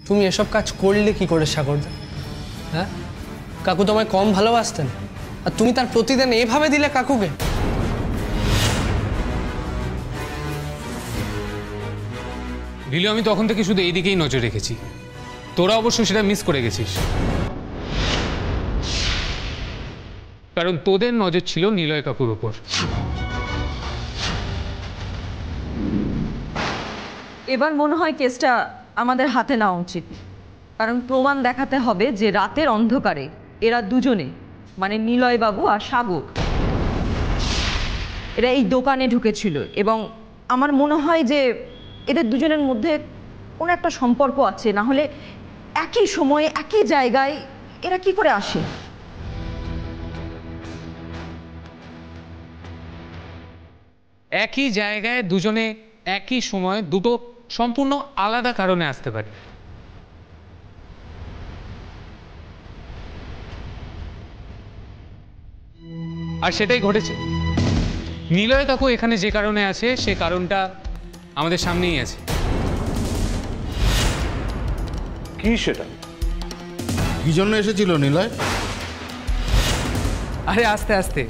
তুমি এসব কাজ করলে কি করে সাগরদা? হ্যাঁ, কাকু তোমায় কম ভালোবাসতেন আর তুমি তার প্রতিদান এভাবে দিলে কাকুকে? রিলু, আমি তখন থেকে শুধু এই দিকেই নজর রেখেছি, তোরা অবশ্য সেটা মিস করে গেছিস। কারণ তোদের নজর ছিল নিলয় কাকুর উপর। এবার মনে হয় কেসটা আমাদের হাতে নেওয়া উচিত, কারণ প্রমাণ দেখাতে হবে যে রাতের অন্ধকারে এরা দুজনে, মানে নিলয়বাবু আর সাগর, এরা এই দোকানে ঢুকেছিল। এবং আমার মনে হয় যে এদের দুজনের মধ্যে কোনো একটা সম্পর্ক আছে, না হলে একই সময়ে একই জায়গায় এরা কি করে আসে? একই জায়গায় দুজনে একই সময় দুটো সম্পূর্ণ আলাদা কারণে আসতে পারে। আর সেটাই ঘটেছে। নিলয় কাকু এখানে যে কারণে আছে সে কারণটা আমাদের সামনেই আছে। কি সেটা? কি জন্য এসেছিল নিলয়? আরে আস্তে আস্তে,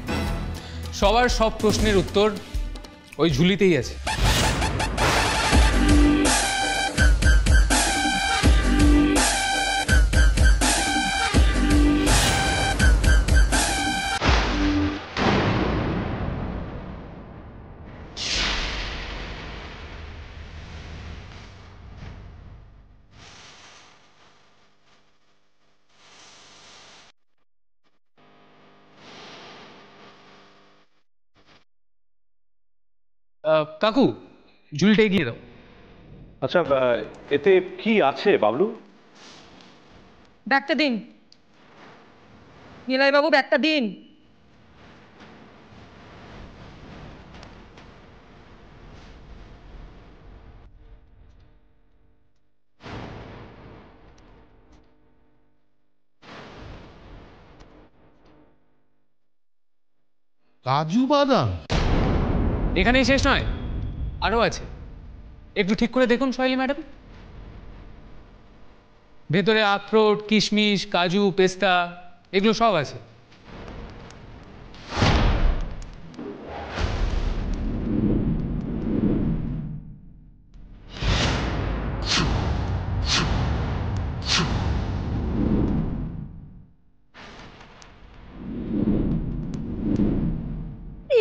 সবার সব প্রশ্নের উত্তর ওই ঝুলিতেই আছে। কাকু, ঝুলিটা এগিয়ে দাও। আচ্ছা, এতে কি আছে বাবলু? ব্যাগটা দিন নিলয়বাবু, ব্যাগটা দিন। কাজু বাদাম? এখানেই শেষ নয়, আরও আছে। একটু ঠিক করে দেখুন শৈলী ম্যাডাম। ভেতরে আখরোট, কিশমিশ, কাজু, পেস্তা এগুলো সব আছে।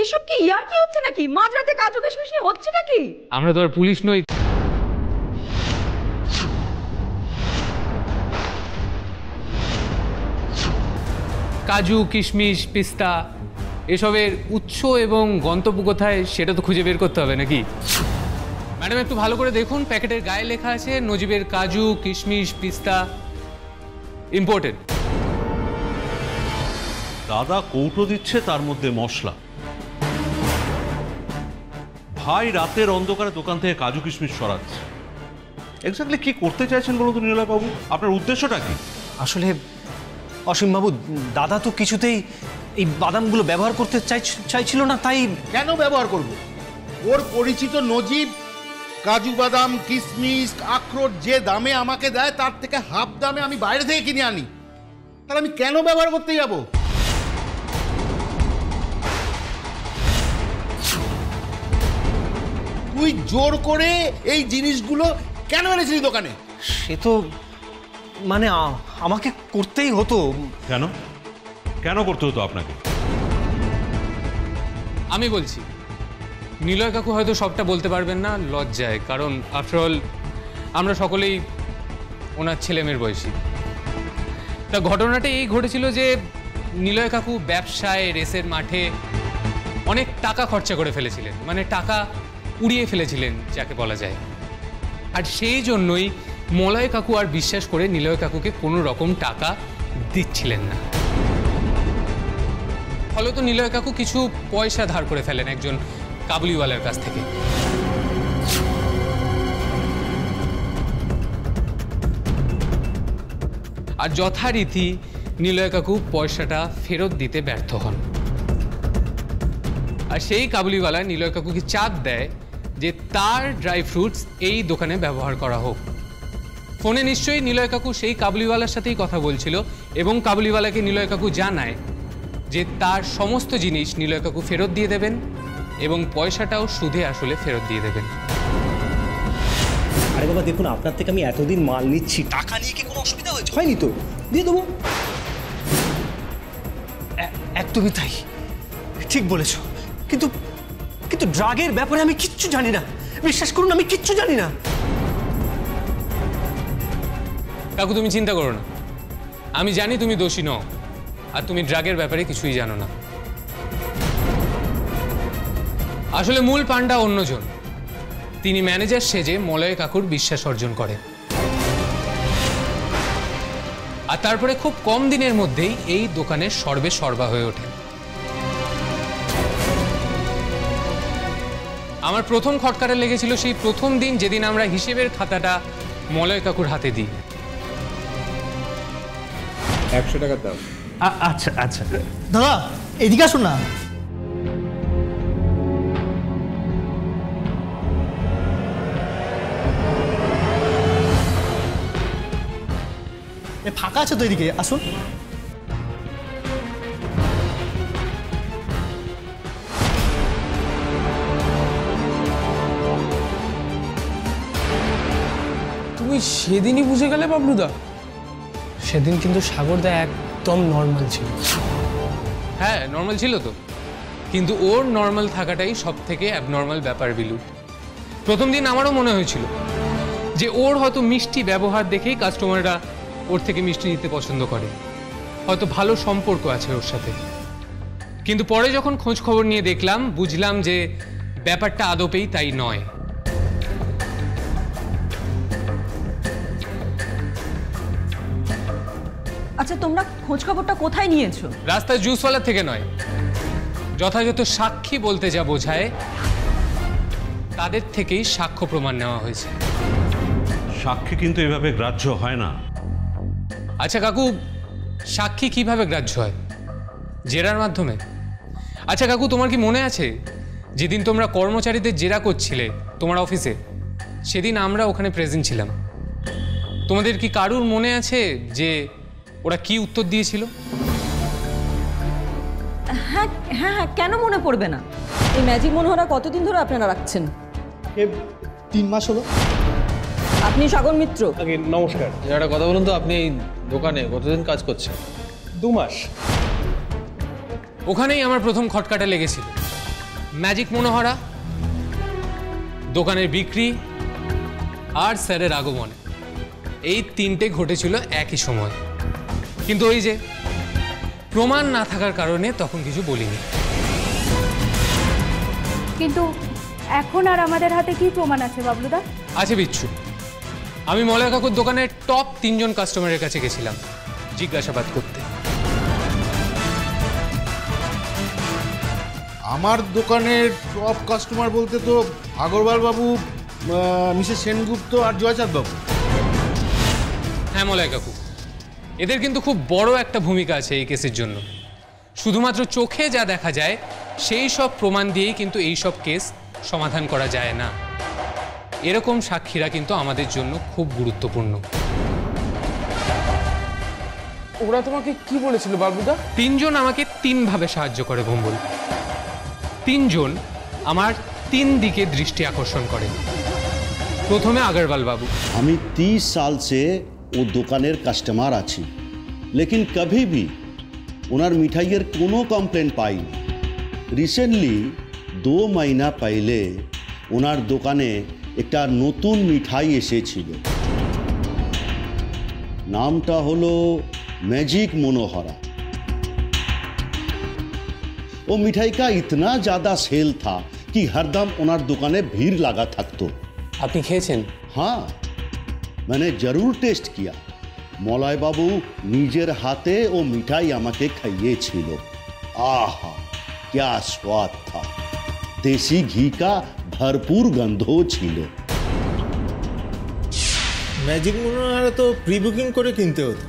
এসব কি ইয়ার কি হচ্ছে নাকি? মাঝরাতে কাজু কিশমিশ নিয়ে হচ্ছে নাকি? আমরা তো আর পুলিশ নই। কাজু, কিশমিশ, পিস্তা এসবের উৎস এবং গন্তব্য কোথায় সেটা তো খুঁজে বের করতে হবে নাকি? ম্যাডাম একটু ভালো করে দেখুন, প্যাকেটের গায়ে লেখা আছে নজিবের কাজু, কিশমিশ, পিস্তা ইম্পোর্টেড। দাদা কৌটো দিচ্ছে, তার মধ্যে মশলা। ভাই রাতের অন্ধকারে দোকান থেকে কাজু কিশমিশ সরাচ্ছে। এক্স্যাক্টলি কি করতে চাইছেন বলুন তো নিলয় বাবু? আপনার উদ্দেশ্যটা কি? আসলে অসীমবাবু, দাদা তো কিছুতেই এই বাদামগুলো ব্যবহার করতে চাইছিল না, তাই। কেন ব্যবহার করব? ওর পরিচিত নজিব কাজু বাদাম, কিশমিশ, আখরোট যে দামে আমাকে দেয় তার থেকে হাফ দামে আমি বাইরে থেকে কিনে আনি, তাহলে আমি কেন ব্যবহার করতে যাব? তুই জোর করে এই জিনিসগুলো কেন এনেছিলি দোকানে? সে তো মানে আমাকে করতেই হতো। কেন কেন করতে হতো আপনাকে? আমি বলছি, নিলয় কাকু হয়তো সবটা বলতে পারবেন না লজ্জায়, কারণ আফটারঅল আমরা সকলেই ওনার ছেলেমেয়ের বয়সী। তা ঘটনাটা এই ঘটেছিল যে নিলয় কাকু ব্যবসায়, রেসের মাঠে অনেক টাকা খরচা করে ফেলেছিলেন, মানে টাকা উড়িয়ে ফেলেছিলেন যাকে বলা যায়। আর সেই জন্যই মলয় কাকু আর বিশ্বাস করে নিলয় কাকুকে কোনো রকম টাকা দিচ্ছিলেন না। ফলত নিলয় কাকু কিছু পয়সা ধার করে ফেলেন একজন কাবুলিওয়ালার কাছ থেকে। আর যথারীতি নিলয় কাকু পয়সাটা ফেরত দিতে ব্যর্থ হন। আর সেই কাবুলিওয়ালা নিলয় কাকুকে চাপ দেয় যে তার ড্রাই ফ্রুটস এই দোকানে ব্যবহার করা হোক। ফোনে নিশ্চয়ই নিলয় কাকু সেই কাবুলিওয়ালার সাথেই কথা বলছিল এবং কাবুলিওয়ালাকে নিলয় কাকু জানায় যে তার সমস্ত জিনিস নিলয় কাকু ফেরত দিয়ে দেবেন এবং পয়সাটাও সুদে আসলে ফেরত দিয়ে দেবেন। আরে বাবা দেখুন, আপনার থেকে আমি এতদিন মাল নিচ্ছি, টাকা নিয়ে কি কোনো অসুবিধা হয়নি তো? দিয়ে দেবো। একদমই তাই, ঠিক বলেছ। কিন্তু কিন্তু ড্রাগের ব্যাপারে আমি কিচ্ছু জানি না, বিশ্বাস করুন আমি কিচ্ছু জানি না। কাকু তুমি চিন্তা করো না, আমি জানি তুমি দোষী নও আর তুমি ড্রাগের ব্যাপারে কিছুই জানো না। আসলে মূল পান্ডা অন্যজন, তিনি ম্যানেজার সেজে মলয় কাকুর বিশ্বাস অর্জন করে আর তারপরে খুব কম দিনের মধ্যেই এই দোকানের সর্বে সর্বা হয়ে ওঠে। আমার প্রথম খটকাটা লেগেছিল সেই প্রথম দিন যেদিন আমরা হিসেবের খাতাটা মলয় কাকুর হাতে দিই। 100 টাকার দাম। আচ্ছা আচ্ছা দাদা এদিকে আসুন না। ফাঁকা আছে তো, এদিকে আসুন। তুমি সেদিনই বুঝে গেলে বাবলুদা? সেদিন কিন্তু সাগরদা একদম নর্মাল ছিল। হ্যাঁ নর্মাল ছিল তো, কিন্তু ওর নর্মাল থাকাটাই সব থেকে অ্যাবনর্মাল ব্যাপার বিলু। প্রথম দিন আমারও মনে হয়েছিল যে ওর হয়তো মিষ্টি ব্যবহার দেখেই কাস্টমাররা ওর থেকে মিষ্টি নিতে পছন্দ করে, হয়তো ভালো সম্পর্ক আছে ওর সাথে। কিন্তু পরে যখন খোঁজ খবর নিয়ে দেখলাম, বুঝলাম যে ব্যাপারটা আদপেই তাই নয়। আচ্ছা তোমরা খোঁজ খবরটা কোথায় নিয়েছো? রাস্তায় জুসওয়ালার থেকে নয়, যথাযথ সাক্ষী বলতে যা বোঝায় তাদের থেকেই সাক্ষ্য প্রমাণ নেওয়া হয়েছে। সাক্ষী কিন্তু এভাবে গ্রাহ্য হয় না। আচ্ছা কাকু, সাক্ষী কিভাবে গ্রাহ্য হয়? জেরার মাধ্যমে? আচ্ছা কাকু, তোমার কি মনে আছে যেদিন তোমরা কর্মচারীদের জেরা করছিলে তোমার অফিসে, সেদিন আমরা ওখানে প্রেজেন্ট ছিলাম। তোমাদের কি কারুর মনে আছে যে ওরা কি উত্তর দিয়েছিল? হ্যাঁ হ্যাঁ হ্যাঁ, কেন মনে পড়বে না? এই ম্যাজিক মনোহরা কতদিন ধরে আপনারা রাখছেন? 3 মাস হলো। আপনি সাগর মিত্র? আগে নমস্কার। একটা কথা বলুন তো, আপনি এই দোকানে কতদিন কাজ করছেন? 2 মাস। ওখানেই আমার প্রথম খটকাটা লেগেছিল। ম্যাজিক মনোহরা, দোকানের বিক্রি আর স্যারের আগমন, এই তিনটে ঘটেছিল একই সময়। কিন্তু ওই যে প্রমাণ না থাকার কারণে তখন কিছু বলিনি। কিন্তু এখন আর আমাদের হাতে কি প্রমাণ আছে বাবলুদা? আছে বিচ্ছু। আমি মলয় কাকুর দোকানের টপ 3 জন কাস্টমারের কাছে গেছিলাম জিজ্ঞাসাবাদ করতে। আমার দোকানের টপ কাস্টমার বলতে তো আগরওয়াল বাবু, মিসেস সেনগুপ্ত আর জয়চাঁদ বাবু। হ্যাঁ মলয় কাকু, এদের কিন্তু খুব বড় একটা ভূমিকা আছে এই কেসের জন্য। শুধুমাত্র চোখে যা দেখা যায় সেই সব প্রমাণ দিয়েই কিন্তু এই সব কেস সমাধান করা যায় না। এরকম সাক্ষীরা কিন্তু আমাদের জন্য খুব গুরুত্বপূর্ণ। ওরা তোমাকে কি বলেছিল বাবুদা? 3 জন আমাকে 3 ভাবে সাহায্য করে ভম্বল। 3 জন আমার 3 দিকে দৃষ্টি আকর্ষণ করে। প্রথমে আগরওয়াল বাবু। আমি 30 साल से वो দোকানের কাস্টমার আছি, लेकिन कभी भी ওনার মিঠাইয়ের কোনো কমপ্লেন পাইনি। রিসেন্টলি 2 महीना पहले ওনার দোকানে একটা নতুন মিঠাই এসেছিল, নামটা হলো मैजिक मनोहरा। वो मिठाई का इतना ज़्यादा सेल था कि हरदम ওনার দোকানে ভিড় লাগা থাকতো। আপনি খেয়েছেন? हाँ, मैंने जरूर टेस्ट किया। মলয় বাবু নিজের হাতে ও মিঠাই আমাকে খাইয়েছিল। आहा, क्या स्वाद था! देसी घी का भरपूर गंधो ছিল। ম্যাজিক মনোহরা তো প্রি বুকিং করে কিনতে হতো,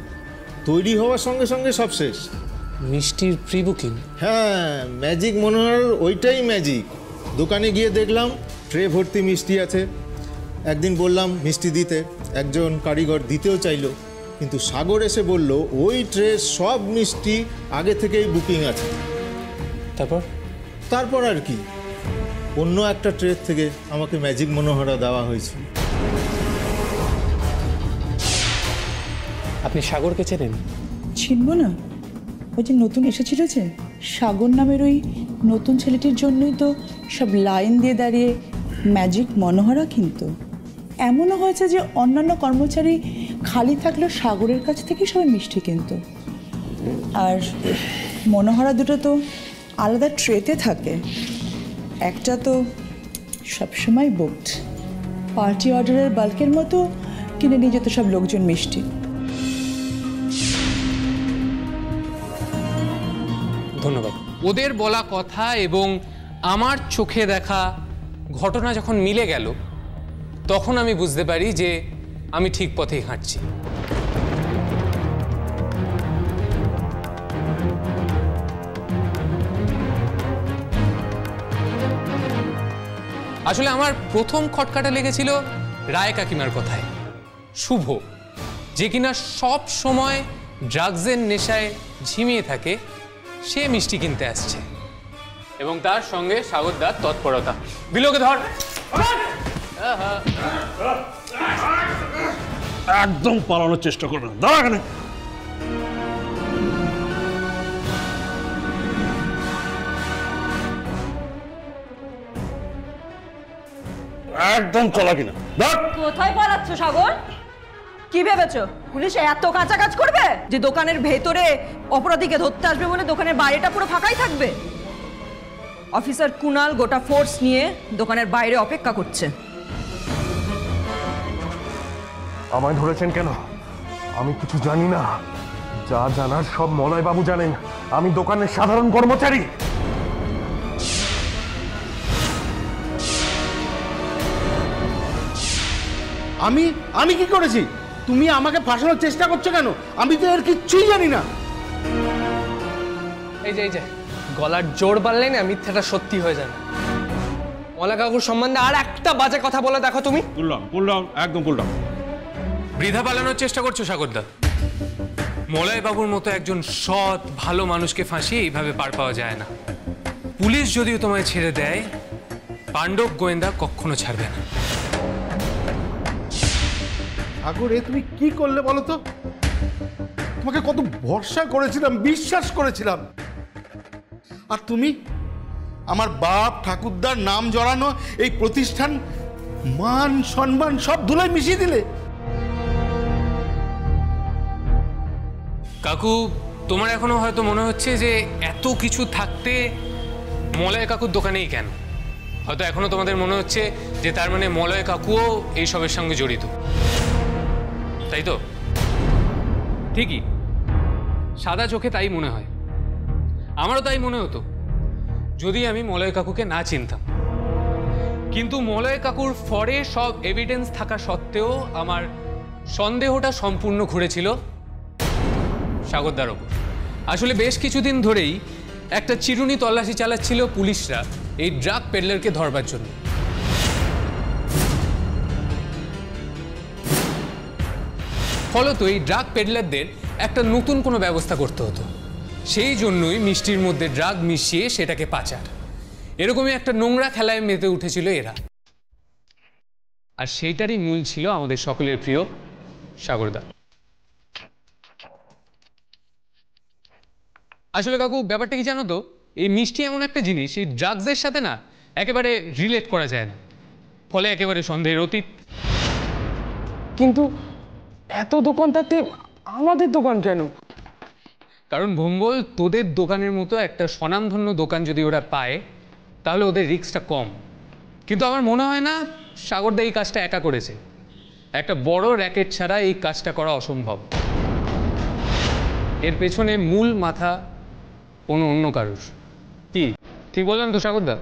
তৈরি হওয়ার সঙ্গে সঙ্গে সব শেষ। মিষ্টির প্রি বুকিং? হ্যাঁ, ম্যাজিক মনোহরার ওইটাই ম্যাজিক। দোকানে গিয়ে দেখলাম ট্রে ভর্তি মিষ্টি আছে, একদিন বললাম মিষ্টি দিতে, একজন কারিগর দিতেও চাইলো, কিন্তু সাগর এসে বলল ওই ট্রের সব মিষ্টি আগে থেকেই বুকিং আছে। তারপর আর কি, অন্য একটা ট্রে থেকে আমাকে ম্যাজিক মনোহরা দেওয়া হয়েছিল। আপনি সাগরকে চেনেন? চিনব না? ওই যে নতুন এসেছিল যে সাগর নামের ওই নতুন ছেলেটির জন্যই তো সব লাইন দিয়ে দাঁড়িয়ে ম্যাজিক মনোহরা। কিন্তু এমনও হয়েছে যে অন্যান্য কর্মচারী খালি থাকলেও সাগরের কাছ থেকেই সবাই মিষ্টি কিন্তু। আর মনোহরা দুটো তো আলাদা ট্রেতে থাকে, একটা তো সবসময় বুকড। পার্টি অর্ডারের বাল্কের মতো কিনে নিয়ে যেত সব লোকজন মিষ্টি। ধন্যবাদ। ওদের বলা কথা এবং আমার চোখে দেখা ঘটনা যখন মিলে গেল, তখন আমি বুঝতে পারি যে আমি ঠিক পথেই হাঁটছি। আসলে আমার প্রথম খটকাটা লেগেছিল রায় কাকিমার কথায়। শুভ, যে কিনা সব সময় ড্রাগসের নেশায় ঝিমিয়ে থাকে, সে মিষ্টি কিনতে আসছে এবং তার সঙ্গে সাগরদার তৎপরতা। বিলোকে ধর। একদম পালানোর চেষ্টা করবে না, দাঁড়া এখানে। একদম চলা কিনা। কোথায় পালাচ্ছ সাগর? কি ভেবেছো পুলিশ এত কাঁচা কাজ করবে যে দোকানের ভেতরে অপরাধীকে ধরতে আসবে বলে দোকানের বাইরেটা পুরো ফাঁকাই থাকবে? অফিসার কুনাল গোটা ফোর্স নিয়ে দোকানের বাইরে অপেক্ষা করছে। আমায় ধরেছেন কেন? আমি কিছু জানি না, যা জানার সব মলয় বাবু জানেন। আমি দোকানের সাধারণ কর্মচারী। আমি কি করেছি? তুমি আমাকে ফাঁসানোর চেষ্টা করছো কেন? আমি তো এর কিচ্ছুই জানি না। এই যে গলার জোর বাড়লে না মিথ্যাটা সত্যি হয়ে যাবে। মলা কাকুর সম্বন্ধে আর একটা বাজে কথা বলে দেখো তুমি। বললাম একদম বললাম। বৃথা পালানোর চেষ্টা করছো সাগরদা। মলয় বাবুর মতো একজন সৎ ভালো মানুষকে ফাঁসিয়ে এইভাবে পার পাওয়া যায় না। পুলিশ যদিও তোমায় ছেড়ে দেয়, পাণ্ডব গোয়েন্দা কখনো ছাড়বে না। সাগর, এ তুমি কি করলে বলো তো? তোমাকে কত ভরসা করেছিলাম, বিশ্বাস করেছিলাম, আর তুমি আমার বাপ ঠাকুরদার নাম জড়ানো এই প্রতিষ্ঠান, মান সম্মান সব ধুলোয় মিশিয়ে দিলে। কাকু, তোমার এখনো হয়তো মনে হচ্ছে যে এত কিছু থাকতে মলয় কাকুর দোকানেই কেন? হয়তো এখনো তোমাদের মনে হচ্ছে যে তার মানে মলয় কাকুও এইসবের সঙ্গে জড়িত, তাই তো? ঠিকই, সাদা চোখে তাই মনে হয়। আমারও তাই মনে হতো যদি আমি মলয় কাকুকে না চিনতাম। কিন্তু মলয় কাকুর ফরে সব এভিডেন্স থাকা সত্ত্বেও আমার সন্দেহটা সম্পূর্ণ ঘুরেছিল সাগরদার ওপর। আসলে বেশ কিছুদিন ধরেই একটা চিরুনি তল্লাশি চালাচ্ছিল পুলিশরা এই ড্রাগ পেডলারকে ধরবার জন্য। ফলত এই ড্রাগ পেডলারদের একটা নতুন কোনো ব্যবস্থা করতে হতো। সেই জন্যই মিষ্টির মধ্যে ড্রাগ মিশিয়ে সেটাকে পাচার, এরকমই একটা নোংরা খেলায় মেতে উঠেছিল এরা। আর সেইটারই মূল ছিল আমাদের সকলের প্রিয় সাগরদা। আসলে কাকু, ব্যাপারটা কি জানো তো, এই মিষ্টি এমন একটা জিনিস, এই ড্রাগসের সাথে না একেবারে রিলেট করা যায় না, ফলে একেবারে সন্দেহের অতীত। কিন্তু এত দোকান থাকতে আমাদের দোকান কেন? কারণ ভম্বল, তোদের দোকানের মতো একটা স্বনামধন্য দোকান যদি ওরা পায় তাহলে ওদের রিস্কটা কম। কিন্তু আমার মনে হয় না সাগরদা এই কাজটা একা করেছে। একটা বড় র্যাকেট ছাড়া এই কাজটা করা অসম্ভব। এর পেছনে মূল মাথা কোনো অন্য কারুর। কি ঠিক বললাম তো সাগরদা?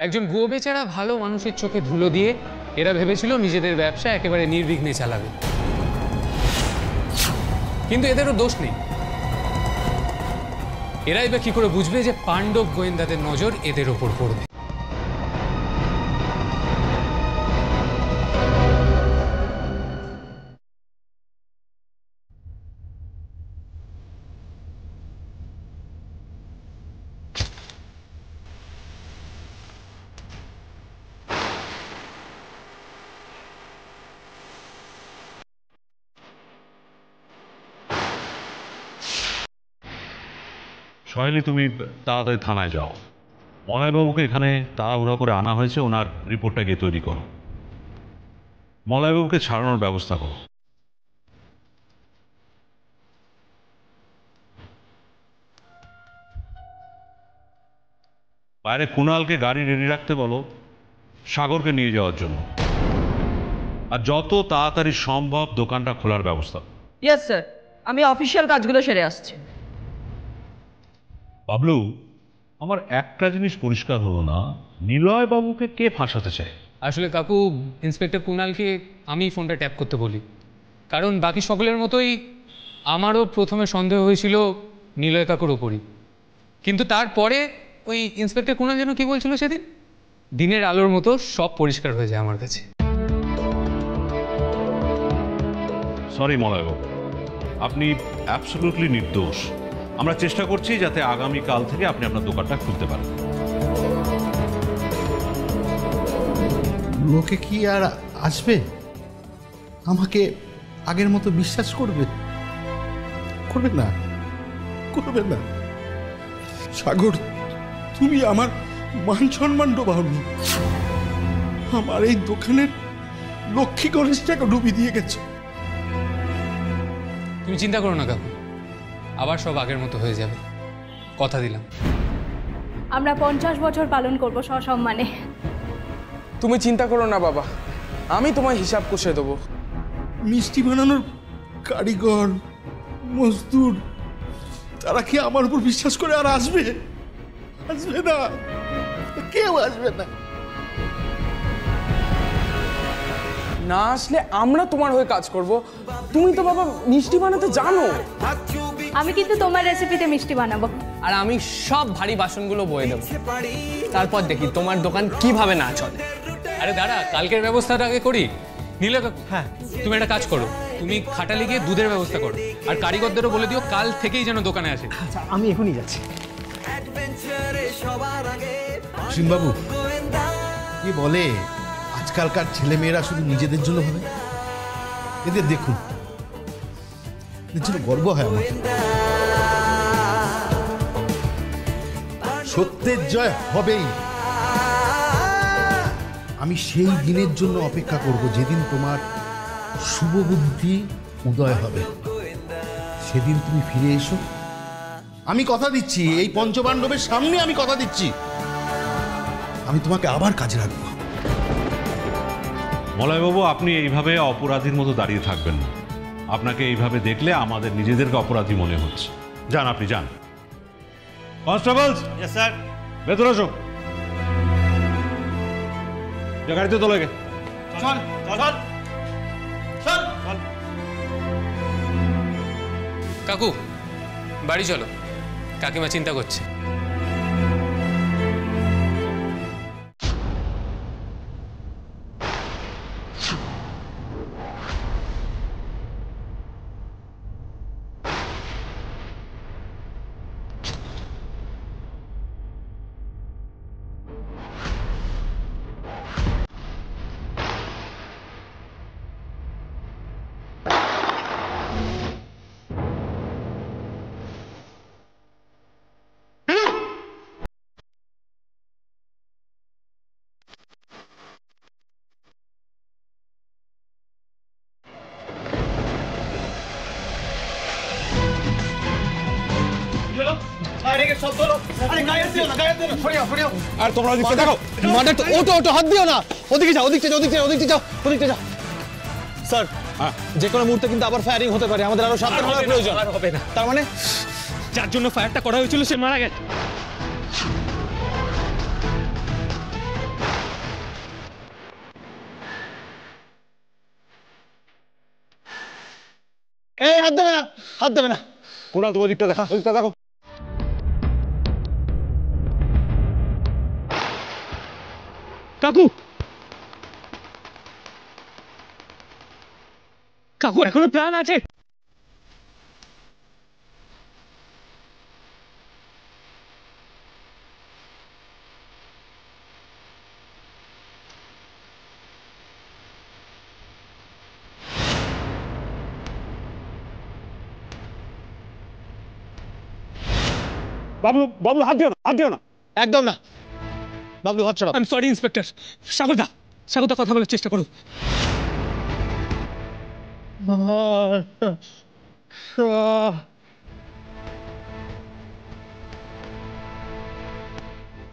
একজন গো বেচারা ভালো মানুষের চোখে ধুলো দিয়ে এরা ভেবেছিল নিজেদের ব্যবসা একেবারে নির্বিঘ্নে চালাবে, কিন্তু এদেরও দোষ নেই। এরাই বা কি করে বুঝবে যে পাণ্ডব গোয়েন্দাদের নজর এদের ওপর পড়বে? সহেলি, তুমি তাড়াতাড়ি থানায় যাও। মলয়বাবুকে এখানে তাড়াহুড়া করে আনা হয়েছে, ওনার রিপোর্টটা গিয়ে তৈরি করো। মলয়বাবুকে ছাড়ানোর ব্যবস্থা করো। বাইরে কুণালকে গাড়ি রেডি রাখতে বলো সাগরকে নিয়ে যাওয়ার জন্য, আর যত তাড়াতাড়ি সম্ভব দোকানটা খোলার ব্যবস্থা। ইয়েস স্যার, আমি অফিসিয়াল কাজগুলো সেরে আসছি। বাবলু, আমার একটা জিনিস পরিষ্কার হলো না, নিলয় বাবুকে কে ফাঁসাতে চায়? আসলে কাকু, ইন্সপেক্টর কুণালকে আমি ফোনটা ট্যাপ করতে বলি, কারণ বাকি সকলের মতোই আমারও প্রথমে সন্দেহ হয়েছিল নিলয় কাকুর ওপরই, কিন্তু তারপরে ওই ইন্সপেক্টর কুণাল যেন কি বলছিল সেদিন, দিনের আলোর মতো সব পরিষ্কার হয়ে যায় আমার কাছে। সরি মলয়বাবু, আপনি অ্যাবসলিউটলি নির্দোষ। আমরা চেষ্টা করছি যাতে আগামীকাল থেকে আপনি আপনার দোকানটা খুলতে পারেন। লোকে কি আর আসবে? আমাকে আগের মতো বিশ্বাস করবে? করবে না, করবে না। সাগর, তুমি আমার মান সম্মান ডোবাওনি, আমার এই দোকানের লক্ষ্মী গণেশটাকে ডুবি দিয়ে গেছো। তুমি চিন্তা করো না কাকু, আবার সব আগের মতো হয়ে যাবে, কথা দিলাম। আমরা 50 বছর পালন করব সসম্মানে। তুমি চিন্তা করো না বাবা, আমি তোমায় হিসাব কষে দেবো। মিষ্টি বানানোর কারিগর, মজদুর, তারা কি আমার উপর বিশ্বাস করে আর আসবে? আসবে না, কেউ আসবে না। না আসলে আমরা তোমার হয়ে কাজ করব। তুমি তো বাবা মিষ্টি বানাতে জানো। আমি কিন্তু তোমার রেসিপিতে মিষ্টি বানাবো। আর আমি সব ভারী বাসনগুলো বয়ে দেবো, তারপর দেখি তোমার দোকান কিভাবে না চলে। আরে দাঁড়া, কালকের ব্যবস্থাটা আগে করি। নিলয় কাকু, হ্যাঁ, তুমি একটা কাজ করো, তুমি খাটালে গিয়ে দুধের ব্যবস্থা করো, আর কারিগরদেরও বলে দিও কাল থেকেই যেন দোকানে আসে। আচ্ছা, আমি এখনই যাচ্ছি। সিংবাবু, কি বলে আজকালকার ছেলেমেয়েরা শুধু নিজেদের জন্য ভাবে? এদের দেখুন, এদের জন্য গর্ব হয় আমার। সত্যের জয় হবেই। আমি সেই দিনের জন্য অপেক্ষা করব যেদিন তোমার শুভ বুদ্ধি উদয় হবে, সেদিন তুমি ফিরে এসো। আমি কথা দিচ্ছি, এই পঞ্চপাণ্ডবের সামনে আমি কথা দিচ্ছি, আমি তোমাকে আবার কাজে রাখবো। মলয়বাবু, আপনি এইভাবে অপরাধীর মতো দাঁড়িয়ে থাকবেন না। আপনাকে এইভাবে দেখলে আমাদের নিজেদেরকে অপরাধী মনে হচ্ছে। যান, আপনি যান। কনস্টেবলস, স্যার, ভেতরে আসো। গাড়িতে তোলে গে। চল চল চল চল। কাকু, বাড়ি চলো, কাকিমা চিন্তা করছে। আর তোমরা ওদিকে দেখো, মার্ডার তো ওটো ওটো হাত দিও না, ওদিকে যাও, ওদিকে যাও, ওদিকে যাও, ওদিকে যাও, ওদিকে যাও। স্যার, যে কোনো মুহূর্তে কিন্তু আবার ফায়ারিং হতে পারে, আমাদের আরো সাবধান হওয়ার প্রয়োজন। আর হবে না। তার মানে যার জন্য ফায়ারটা করা হয়েছিল সে মারা গেছে। এই হাত দেবে না, হাত দেবে না। কুণাল তুমি ওদিকটা দেখা, ওদিকটা দেখো। কাকু, কাকু এখনো প্রাণ আছে? বাবলু, বাবলু হাত দিও না, হাত দিও না। একদম না। বাবলু হাত ছাড়াও। I am sorry inspector. Swagata, Swagata কথা বলার চেষ্টা করো। আহ